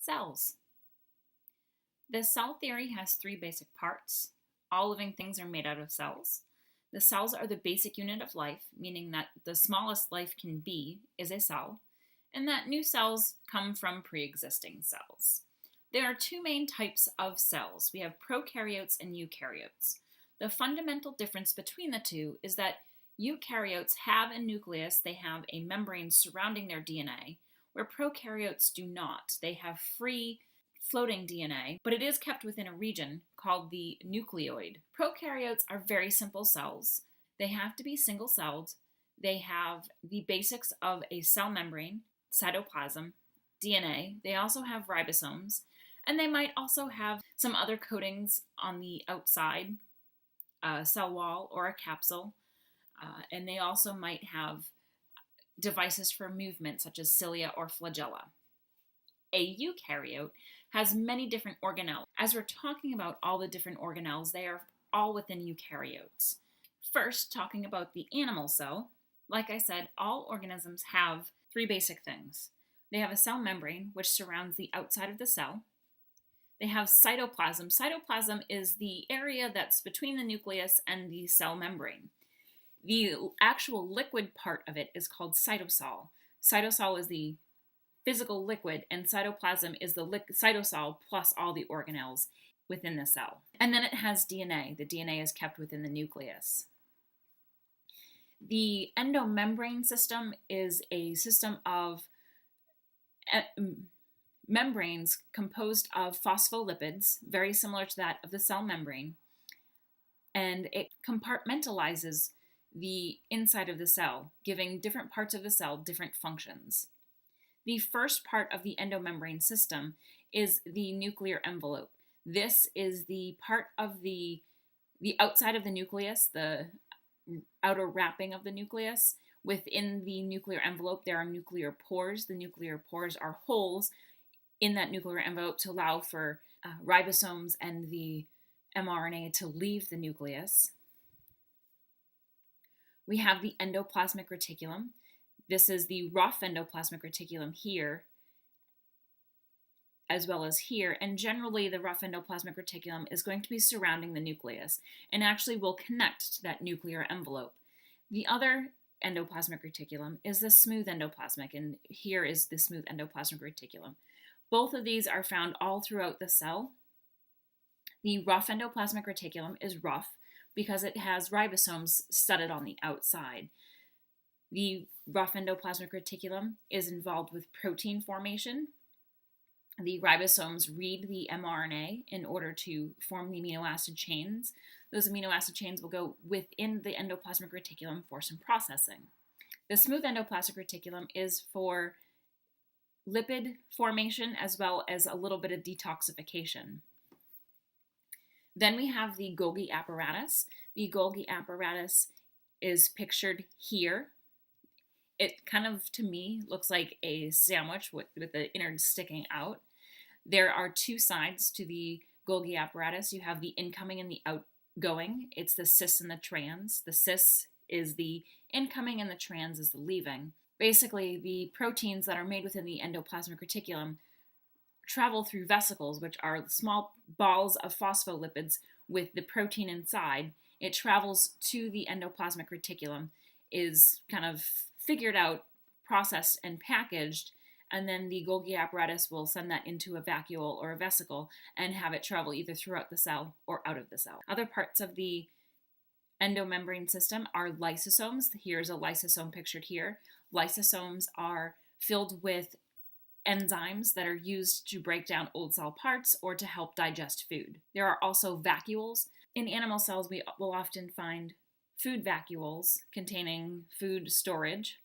Cells. The cell theory has three basic parts. All living things are made out of cells. The cells are the basic unit of life, meaning that the smallest life can be is a cell, and that new cells come from pre-existing cells. There are two main types of cells. We have prokaryotes and eukaryotes. The fundamental difference between the two is that eukaryotes have a nucleus, they have a membrane surrounding their DNA, where prokaryotes do not. They have free floating DNA, but it is kept within a region called the nucleoid. Prokaryotes are very simple cells. They have to be single-celled. They have the basics of a cell membrane, cytoplasm, DNA. They also have ribosomes, and they might also have some other coatings on the outside, a cell wall or a capsule, and they also might have devices for movement such as cilia or flagella. A eukaryote has many different organelles. As we're talking about all the different organelles, they are all within eukaryotes. First, talking about the animal cell, like I said, all organisms have three basic things. They have a cell membrane, which surrounds the outside of the cell. They have cytoplasm. Cytoplasm is the area that's between the nucleus and the cell membrane. The actual liquid part of it is called cytosol. Cytosol is the physical liquid, and cytoplasm is the cytosol plus all the organelles within the cell. And then it has DNA. The DNA is kept within the nucleus. The endomembrane system is a system of membranes composed of phospholipids, very similar to that of the cell membrane, and it compartmentalizes the inside of the cell, giving different parts of the cell different functions. The first part of the endomembrane system is the nuclear envelope. This is the part of the outside of the nucleus, the outer wrapping of the nucleus. Within the nuclear envelope, there are nuclear pores. The nuclear pores are holes in that nuclear envelope to allow for ribosomes and the mRNA to leave the nucleus. We have the endoplasmic reticulum. This is the rough endoplasmic reticulum here, as well as here. And generally, the rough endoplasmic reticulum is going to be surrounding the nucleus and actually will connect to that nuclear envelope. The other endoplasmic reticulum is the smooth endoplasmic, and here is the smooth endoplasmic reticulum. Both of these are found all throughout the cell. The rough endoplasmic reticulum is rough because it has ribosomes studded on the outside. The rough endoplasmic reticulum is involved with protein formation. The ribosomes read the mRNA in order to form the amino acid chains. Those amino acid chains will go within the endoplasmic reticulum for some processing. The smooth endoplasmic reticulum is for lipid formation as well as a little bit of detoxification. Then we have the Golgi apparatus. The Golgi apparatus is pictured here. It kind of, to me, looks like a sandwich with the innards sticking out. There are two sides to the Golgi apparatus. You have the incoming and the outgoing. It's the cis and the trans. The cis is the incoming and the trans is the leaving. Basically, the proteins that are made within the endoplasmic reticulum travel through vesicles, which are small balls of phospholipids with the protein inside. It travels to the endoplasmic reticulum, is kind of figured out, processed, and packaged, and then the Golgi apparatus will send that into a vacuole or a vesicle and have it travel either throughout the cell or out of the cell. Other parts of the endomembrane system are lysosomes. Here's a lysosome pictured here. Lysosomes are filled with enzymes that are used to break down old cell parts or to help digest food. There are also vacuoles. In animal cells, we will often find food vacuoles containing food storage.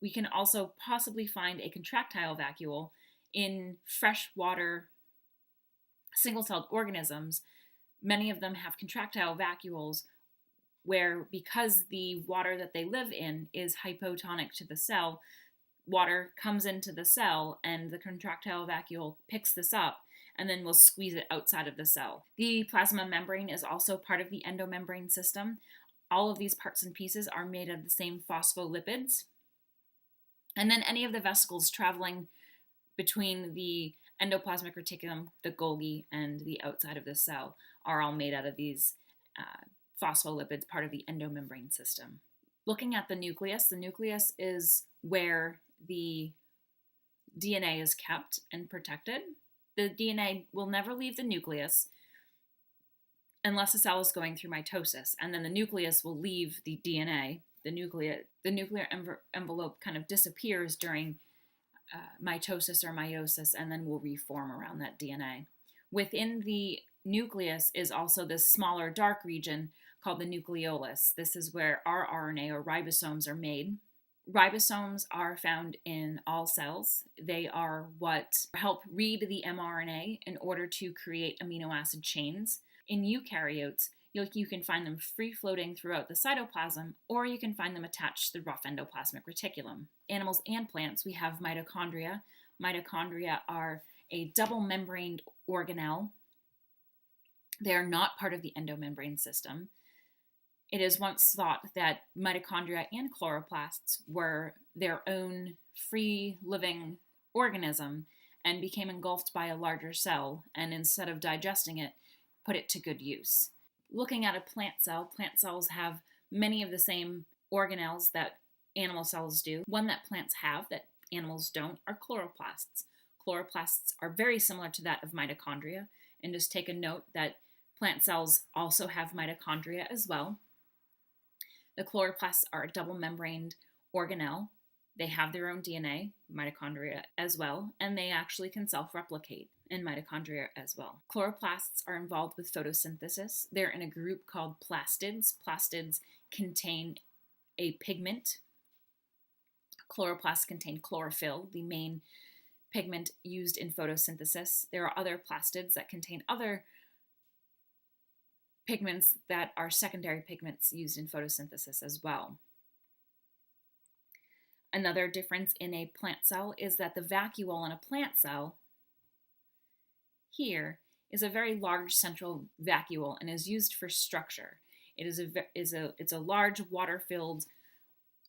We can also possibly find a contractile vacuole in freshwater single-celled organisms. Many of them have contractile vacuoles where, because the water that they live in is hypotonic to the cell, water comes into the cell and the contractile vacuole picks this up and then will squeeze it outside of the cell. The plasma membrane is also part of the endomembrane system. All of these parts and pieces are made of the same phospholipids. And then any of the vesicles traveling between the endoplasmic reticulum, the Golgi, and the outside of the cell are all made out of these phospholipids, part of the endomembrane system. Looking at the nucleus is where the DNA is kept and protected. The DNA will never leave the nucleus unless the cell is going through mitosis, and then the nucleus will leave the DNA. The nuclear envelope kind of disappears during mitosis or meiosis, and then will reform around that DNA. Within the nucleus is also this smaller dark region called the nucleolus. This is where our RNA or ribosomes are made. Ribosomes are found in all cells. They are what help read the mRNA in order to create amino acid chains. In eukaryotes, you can find them free-floating throughout the cytoplasm, or you can find them attached to the rough endoplasmic reticulum. Animals and plants, we have mitochondria. Mitochondria are a double-membraned organelle. They are not part of the endomembrane system. It is once thought that mitochondria and chloroplasts were their own free-living organism and became engulfed by a larger cell, and instead of digesting it, put it to good use. Looking at a plant cells have many of the same organelles that animal cells do. One that plants have that animals don't are chloroplasts. Chloroplasts are very similar to that of mitochondria, and just take a note that plant cells also have mitochondria as well. The chloroplasts are a double-membraned organelle. They have their own DNA, mitochondria as well, and they actually can self-replicate in mitochondria as well. Chloroplasts are involved with photosynthesis. They're in a group called plastids. Plastids contain a pigment. Chloroplasts contain chlorophyll, the main pigment used in photosynthesis. There are other plastids that contain other pigments that are secondary pigments used in photosynthesis as well. Another difference in a plant cell is that the vacuole in a plant cell here is a very large central vacuole and is used for structure. It's a large water-filled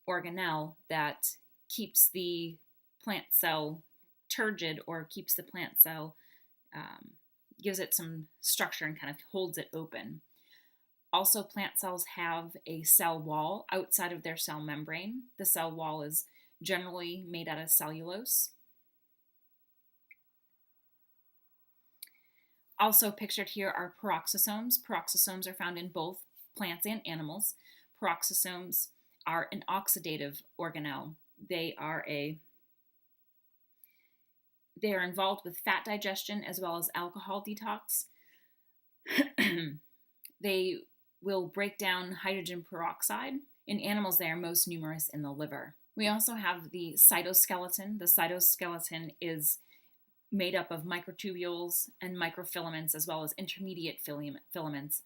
organelle that keeps the plant cell turgid, or keeps the plant cell, gives it some structure and kind of holds it open. Also, plant cells have a cell wall outside of their cell membrane. The cell wall is generally made out of cellulose. Also pictured here are peroxisomes. Peroxisomes are found in both plants and animals. Peroxisomes are an oxidative organelle. They are involved with fat digestion as well as alcohol detox. They will break down hydrogen peroxide. In animals, they are most numerous in the liver. We also have the cytoskeleton. The cytoskeleton is made up of microtubules and microfilaments as well as intermediate filaments,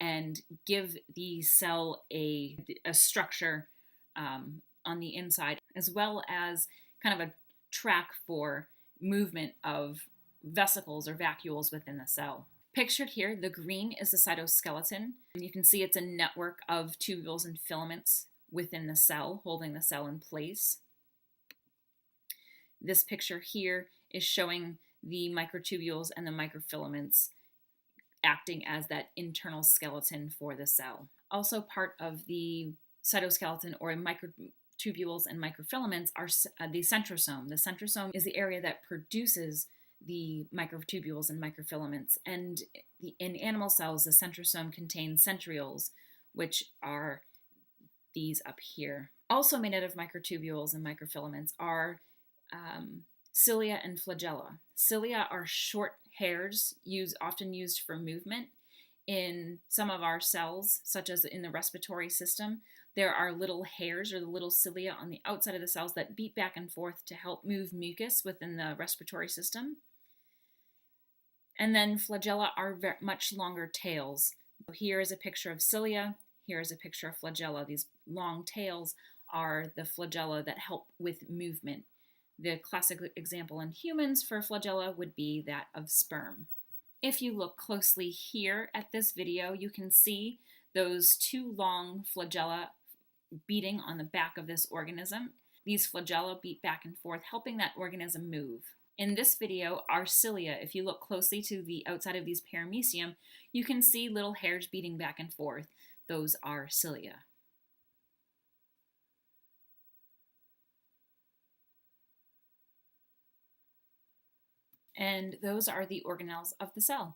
and give the cell a structure on the inside, as well as kind of a track for movement of vesicles or vacuoles within the cell. Pictured here, the green is the cytoskeleton. You can see it's a network of tubules and filaments within the cell, holding the cell in place. This picture here is showing the microtubules and the microfilaments acting as that internal skeleton for the cell. Also part of the cytoskeleton or microtubules and microfilaments are the centrosome. The centrosome is the area that produces the microtubules and microfilaments. And in animal cells, the centrosome contains centrioles, which are these up here. Also made out of microtubules and microfilaments are cilia and flagella. Cilia are short hairs often used for movement. In some of our cells, such as in the respiratory system, there are little hairs or the little cilia on the outside of the cells that beat back and forth to help move mucus within the respiratory system. And then flagella are much longer tails. Here is a picture of cilia. Here is a picture of flagella. These long tails are the flagella that help with movement. The classic example in humans for flagella would be that of sperm. If you look closely here at this video, you can see those two long flagella beating on the back of this organism. These flagella beat back and forth, helping that organism move. In this video are cilia. If you look closely to the outside of these paramecium, you can see little hairs beating back and forth. Those are cilia. And those are the organelles of the cell.